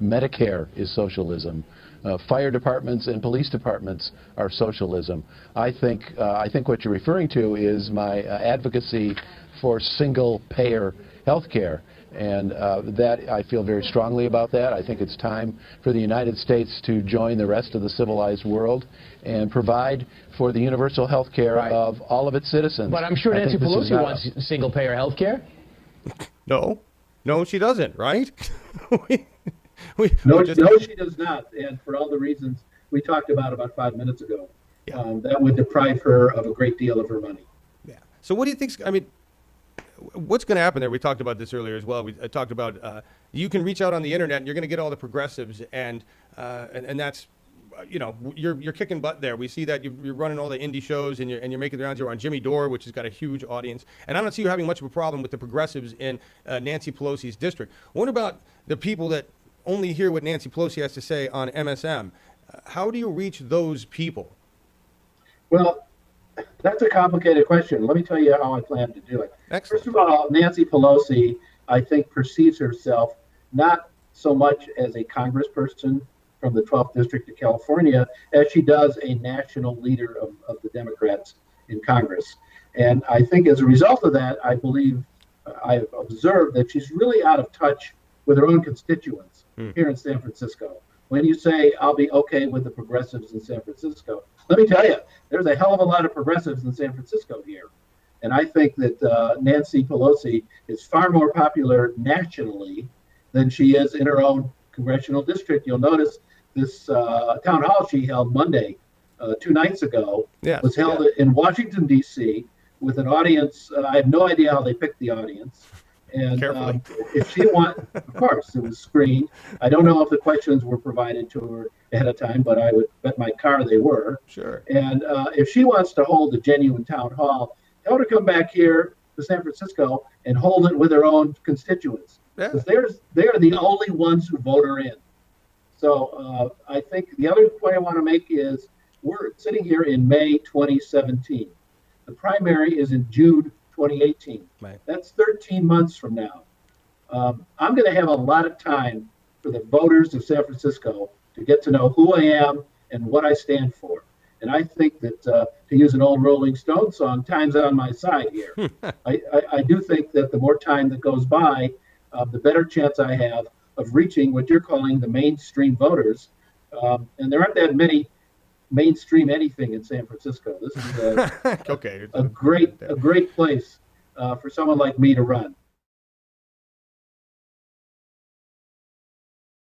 Medicare is socialism. Fire departments and police departments are socialism. I think what you're referring to is my advocacy for single-payer health care. And that I feel very strongly about that. I think it's time for the United States to join the rest of the civilized world and provide for the universal health care of all of its citizens. But I'm sure Nancy Pelosi wants single-payer health care. No, she doesn't, right? No, she does not. And for all the reasons we talked about 5 minutes ago, that would deprive her of a great deal of her money. Yeah. So what do you think? I mean, what's going to happen there? We talked about this earlier as well. We talked about you can reach out on the internet and you're going to get all the progressives, and that's, you're kicking butt there. We see that you're running all the indie shows and you're making the rounds. You're on Jimmy Dore, which has got a huge audience, and I don't see you having much of a problem with the progressives in Nancy Pelosi's district. What about the people that only hear what Nancy Pelosi has to say on MSM? How do you reach those people? Well, that's a complicated question. Let me tell you how I plan to do it. Excellent. First of all, Nancy Pelosi, I think, perceives herself not so much as a congressperson from the 12th District of California as she does a national leader of the Democrats in Congress. And I think as a result of that, I believe I've observed that she's really out of touch with her own constituents here in San Francisco. When you say, I'll be okay with the progressives in San Francisco, let me tell you, there's a hell of a lot of progressives in San Francisco here. And I think that Nancy Pelosi is far more popular nationally than she is in her own congressional district. You'll notice this town hall she held Monday, 2 nights ago, was held in Washington, D.C., with an audience. I have no idea how they picked the audience. And if she of course, it was screened. I don't know if the questions were provided to her ahead of time, but I would bet my car they were. Sure. And if she wants to hold a genuine town hall, tell her to come back here to San Francisco and hold it with her own constituents. Because they are the only ones who vote her in. So I think the other point I want to make is we're sitting here in May 2017. The primary is in June 2018. Right. That's 13 months from now. I'm going to have a lot of time for the voters of San Francisco to get to know who I am and what I stand for. And I think that, to use an old Rolling Stone song, time's on my side here. I do think that the more time that goes by, the better chance I have of reaching what you're calling the mainstream voters. And there aren't that many mainstream anything in San Francisco. This is a great place for someone like me to run.